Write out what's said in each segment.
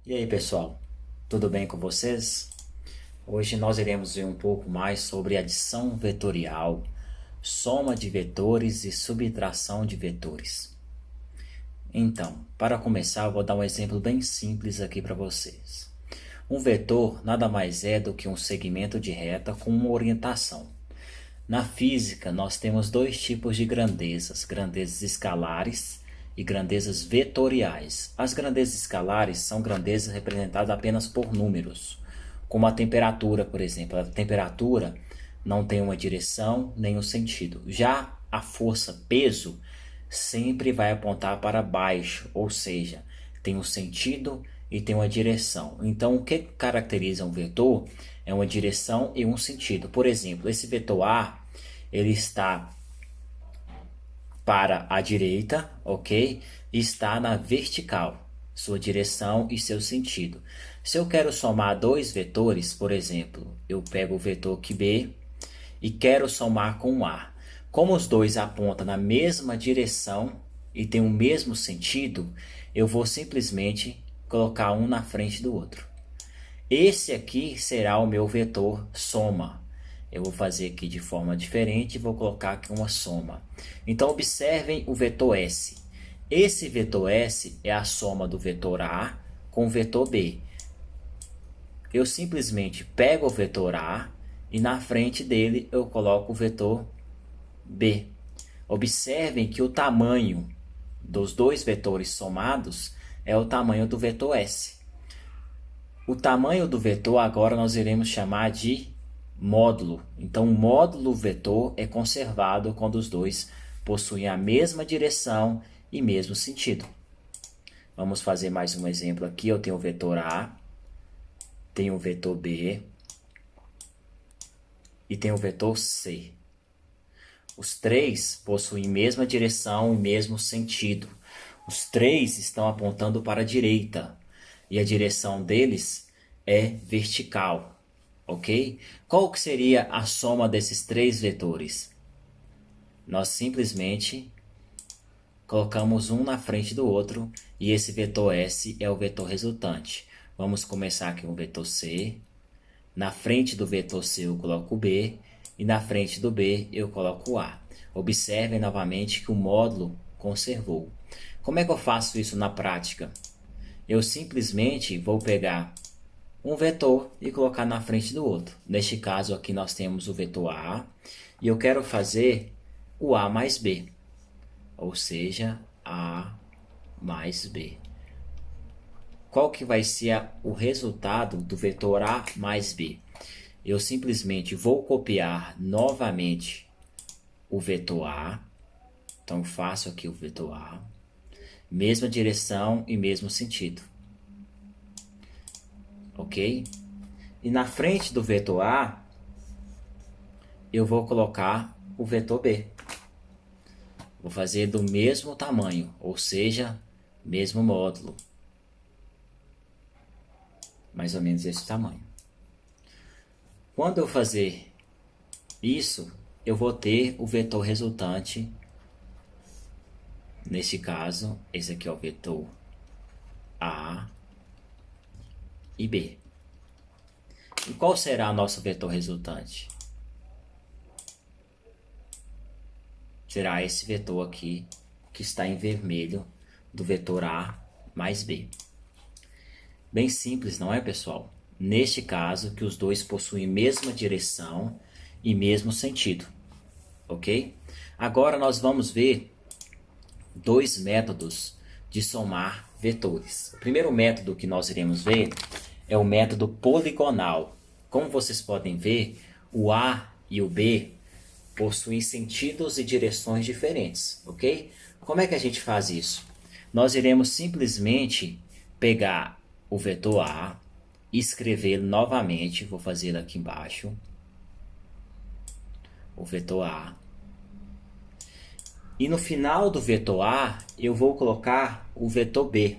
E aí pessoal, tudo bem com vocês? Hoje nós iremos ver um pouco mais sobre adição vetorial, soma de vetores e subtração de vetores. Então, para começar, eu vou dar um exemplo bem simples aqui para vocês. Um vetor nada mais é do que um segmento de reta com uma orientação. Na física, nós temos dois tipos de grandezas, grandezas escalares e grandezas vetoriais. As grandezas escalares são grandezas representadas apenas por números, como a temperatura, por exemplo. A temperatura não tem uma direção nem um sentido. Já a força peso sempre vai apontar para baixo, ou seja, tem um sentido e tem uma direção. Então, o que caracteriza um vetor é uma direção e um sentido. Por exemplo, esse vetor A, ele está para a direita, ok? Está na vertical, sua direção e seu sentido. Se eu quero somar dois vetores, por exemplo, eu pego o vetor aqui B e quero somar com A. Como os dois apontam na mesma direção e têm o mesmo sentido, eu vou simplesmente colocar um na frente do outro. Esse aqui será o meu vetor soma. Eu vou fazer aqui de forma diferente e vou colocar aqui uma soma. Então observem o vetor S. Esse vetor S é a soma do vetor A com o vetor B. Eu simplesmente pego o vetor A e na frente dele eu coloco o vetor B. Observem que o tamanho dos dois vetores somados é o tamanho do vetor S. O tamanho do vetor agora nós iremos chamar de módulo. Então, o módulo vetor é conservado quando os dois possuem a mesma direção e mesmo sentido. Vamos fazer mais um exemplo aqui. Eu tenho o vetor A, tenho o vetor B e tenho o vetor C. Os três possuem mesma direção e mesmo sentido. Os três estão apontando para a direita e a direção deles é vertical, ok? Qual que seria a soma desses três vetores? Nós simplesmente colocamos um na frente do outro e esse vetor S é o vetor resultante. Vamos começar aqui com o vetor C. Na frente do vetor C eu coloco o B e na frente do B eu coloco o A. Observem novamente que o módulo conservou. Como é que eu faço isso na prática? Eu simplesmente vou pegar um vetor e colocar na frente do outro. Neste caso aqui nós temos o vetor A e eu quero fazer o A mais B, ou seja, A mais B. Qual que vai ser o resultado do vetor A mais B? Eu simplesmente vou copiar novamente o vetor A. Então faço aqui o vetor A. Mesma direção e mesmo sentido. Ok? E na frente do vetor A, eu vou colocar o vetor B. Vou fazer do mesmo tamanho, ou seja, mesmo módulo. Mais ou menos esse tamanho. Quando eu fazer isso, eu vou ter o vetor resultante. Neste caso, esse aqui é o vetor A e B. E qual será o nosso vetor resultante? Será esse vetor aqui, que está em vermelho, do vetor A mais B. Bem simples, não é, pessoal? Neste caso, que os dois possuem mesma direção e mesmo sentido, ok? Agora nós vamos ver dois métodos de somar vetores. O primeiro método que nós iremos ver é o método poligonal. Como vocês podem ver, o A e o B possuem sentidos e direções diferentes, ok? Como é que a gente faz isso? Nós iremos simplesmente pegar o vetor A, escrever novamente, vou fazer aqui embaixo, o vetor A. E no final do vetor A, eu vou colocar o vetor B.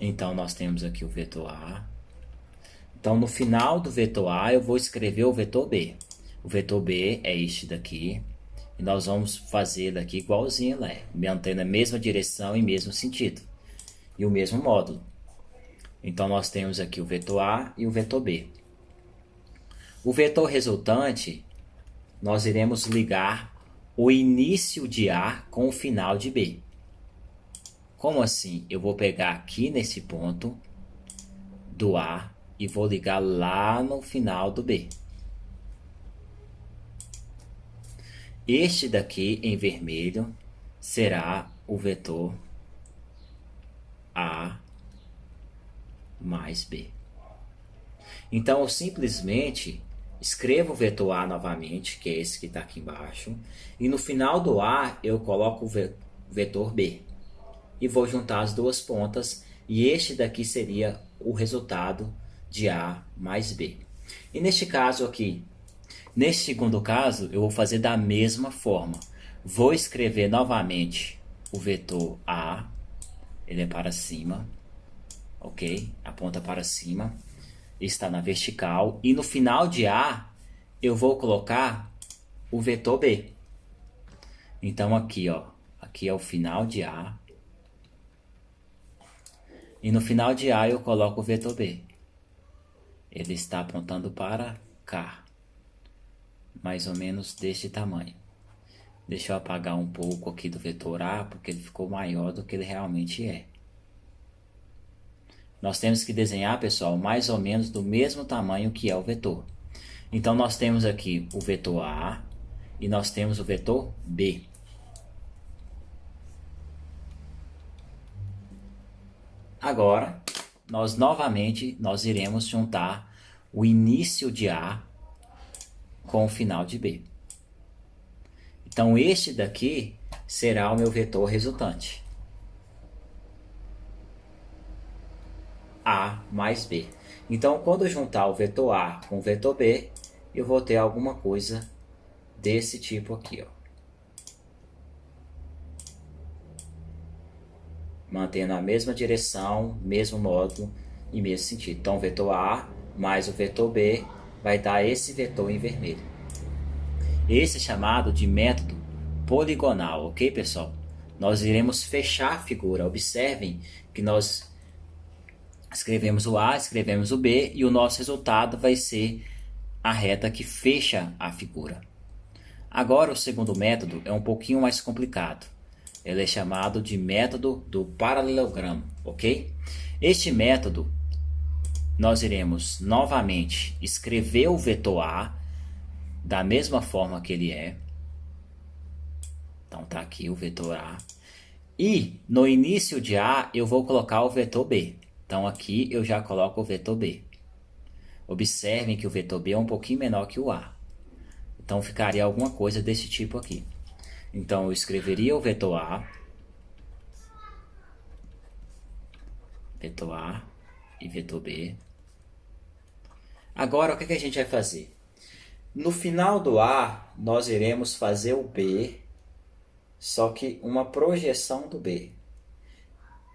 Então, nós temos aqui o vetor A. Então, no final do vetor A, eu vou escrever o vetor B. O vetor B é este daqui. E nós vamos fazer daqui igualzinho, né? Mantendo a mesma direção e mesmo sentido. e o mesmo módulo. Então, nós temos aqui o vetor A e o vetor B. O vetor resultante, nós iremos ligar o início de A com o final de B. Como assim? Eu vou pegar aqui nesse ponto do A e vou ligar lá no final do B. Este daqui em vermelho será o vetor A mais B. Então, eu simplesmente escrevo o vetor A novamente, que é esse que está aqui embaixo, e no final do A eu coloco o vetor B. E vou juntar as duas pontas, e este daqui seria o resultado de A mais B. E neste caso aqui, neste segundo caso, eu vou fazer da mesma forma. Vou escrever novamente o vetor A, ele é para cima, ok? Aponta para cima, está na vertical, e no final de A, eu vou colocar o vetor B. Então aqui, ó, aqui é o final de A, e no final de A eu coloco o vetor B. Ele está apontando para cá, mais ou menos deste tamanho. Deixa eu apagar um pouco aqui do vetor A, porque ele ficou maior do que ele realmente é. Nós temos que desenhar, pessoal, mais ou menos do mesmo tamanho que é o vetor. Então, nós temos aqui o vetor A e nós temos o vetor B. Agora, nós iremos juntar o início de A com o final de B. Então, este daqui será o meu vetor resultante. A mais B. Então, quando eu juntar o vetor A com o vetor B, eu vou ter alguma coisa desse tipo aqui, ó. Mantendo a mesma direção, mesmo módulo e mesmo sentido. Então, o vetor A mais o vetor B vai dar esse vetor em vermelho. Esse é chamado de método poligonal, ok, pessoal? Nós iremos fechar a figura. Observem que nós escrevemos o A, escrevemos o B e o nosso resultado vai ser a reta que fecha a figura. Agora, o segundo método é um pouquinho mais complicado. Ele é chamado de método do paralelogramo, ok? Este método, nós iremos novamente escrever o vetor A da mesma forma que ele é. Então, tá aqui o vetor A. E no início de A, eu vou colocar o vetor B. Então, aqui eu já coloco o vetor B. Observem que o vetor B é um pouquinho menor que o A. Então, ficaria alguma coisa desse tipo aqui. Então, eu escreveria o vetor A e vetor B. Agora, o que a gente vai fazer? No final do A, nós iremos fazer o B, só que uma projeção do B.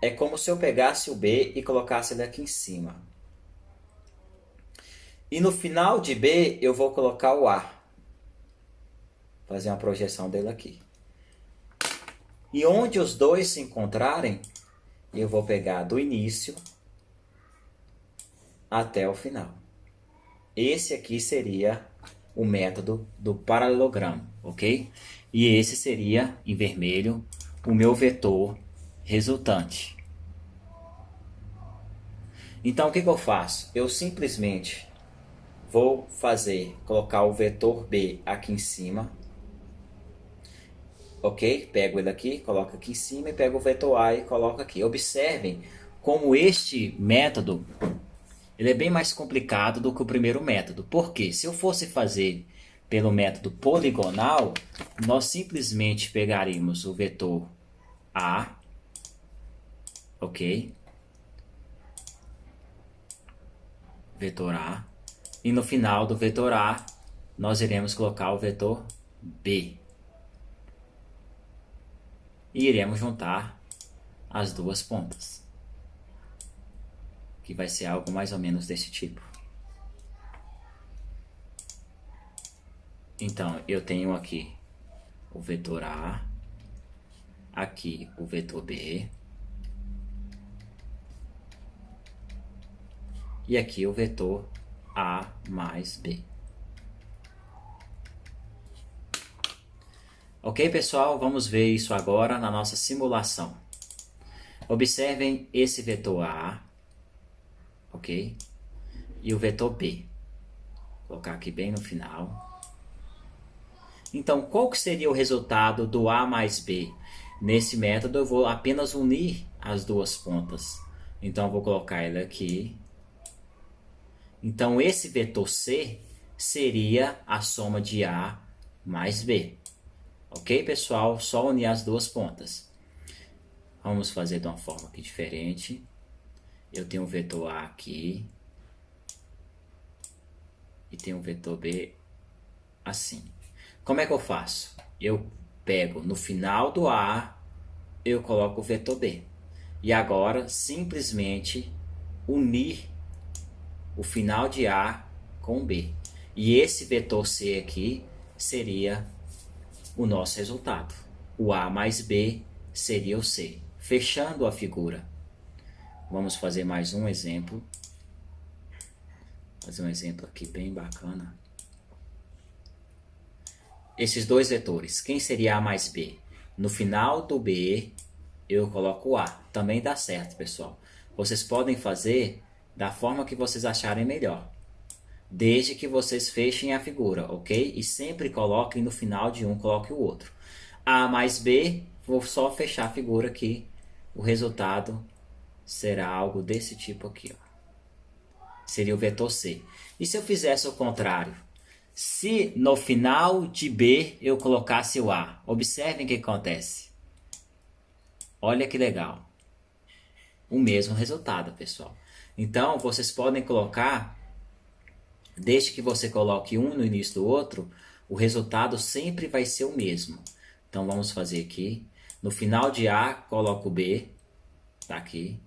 É como se eu pegasse o B e colocasse ele aqui em cima. E no final de B, eu vou colocar o A. Fazer uma projeção dele aqui. E onde os dois se encontrarem, eu vou pegar do início até o final. Esse aqui seria o método do paralelogramo, ok? E esse seria, em vermelho, o meu vetor resultante. Então, o que eu faço? Eu simplesmente vou colocar o vetor B aqui em cima, ok? Pego ele aqui, coloco aqui em cima e pego o vetor A e coloco aqui. Observem como este método ele é bem mais complicado do que o primeiro método. Por quê? Se eu fosse fazer pelo método poligonal, nós simplesmente pegaríamos o vetor A, ok? Vetor A. E no final do vetor A, nós iremos colocar o vetor B. E iremos juntar as duas pontas. Que vai ser algo mais ou menos desse tipo. Então, eu tenho aqui o vetor A, aqui o vetor B, e aqui o vetor A mais B. Ok, pessoal? Vamos ver isso agora na nossa simulação. Observem esse vetor A, ok? E o vetor B. Vou colocar aqui bem no final. Então, qual que seria o resultado do A mais B? Nesse método, eu vou apenas unir as duas pontas. Então, eu vou colocar ele aqui. Então, esse vetor C seria a soma de A mais B. Ok, pessoal? Só unir as duas pontas. Vamos fazer de uma forma aqui diferente. Eu tenho um vetor A aqui. E tenho um vetor B assim. Como é que eu faço? Eu pego no final do A, eu coloco o vetor B. E agora, simplesmente, unir o final de A com B. E esse vetor C aqui seria o nosso resultado. O A mais B seria o C. Fechando a figura. Vamos fazer mais um exemplo. Fazer um exemplo aqui bem bacana. Esses dois vetores, quem seria A mais B? No final do B, eu coloco o A. Também dá certo, pessoal. Vocês podem fazer da forma que vocês acharem melhor. Desde que vocês fechem a figura, ok? E sempre coloquem no final de um, coloque o outro. A mais B, vou só fechar a figura aqui. O resultado será algo desse tipo aqui, ó. Seria o vetor C. E se eu fizesse o contrário? Se no final de B eu colocasse o A, observem o que acontece. Olha que legal. O mesmo resultado, pessoal. Então, vocês podem colocar, desde que você coloque um no início do outro, o resultado sempre vai ser o mesmo. Então, vamos fazer aqui. No final de A, coloco B, tá aqui.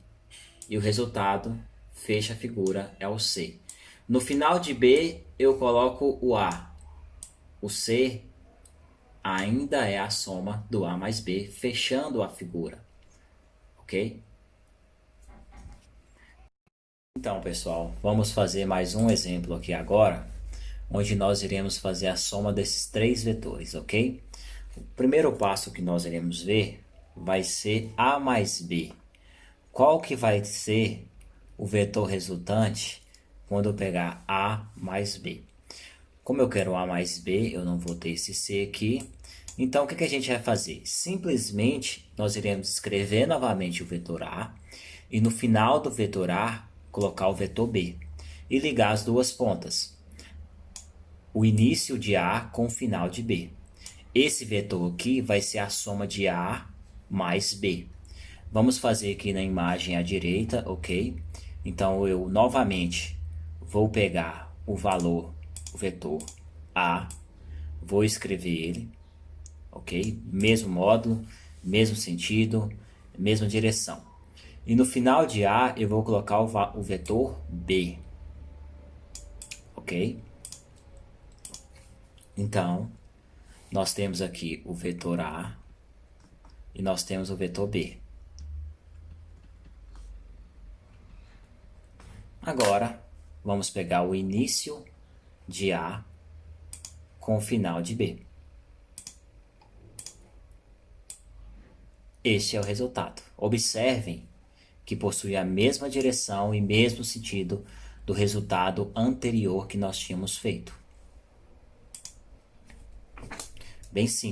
E o resultado, fecha a figura, é o C. No final de B, eu coloco o A. O C ainda é a soma do A mais B, fechando a figura. Ok? Então, pessoal, vamos fazer mais um exemplo aqui agora, onde nós iremos fazer a soma desses três vetores, ok? O primeiro passo que nós iremos ver vai ser A mais B. Qual que vai ser o vetor resultante quando eu pegar A mais B? Como eu quero A mais B, eu não vou ter esse C aqui. Então, o que a gente vai fazer? Simplesmente, nós iremos escrever novamente o vetor A e no final do vetor A, colocar o vetor B e ligar as duas pontas. O início de A com o final de B. Esse vetor aqui vai ser a soma de A mais B. Vamos fazer aqui na imagem à direita, ok? Então, eu novamente vou pegar o valor, o vetor A, vou escrever ele, ok? Mesmo módulo, mesmo sentido, mesma direção. E no final de A, eu vou colocar o vetor B, ok? Então, nós temos aqui o vetor A e nós temos o vetor B. Agora, vamos pegar o início de A com o final de B. Este é o resultado. Observem que possui a mesma direção e mesmo sentido do resultado anterior que nós tínhamos feito. Bem simples.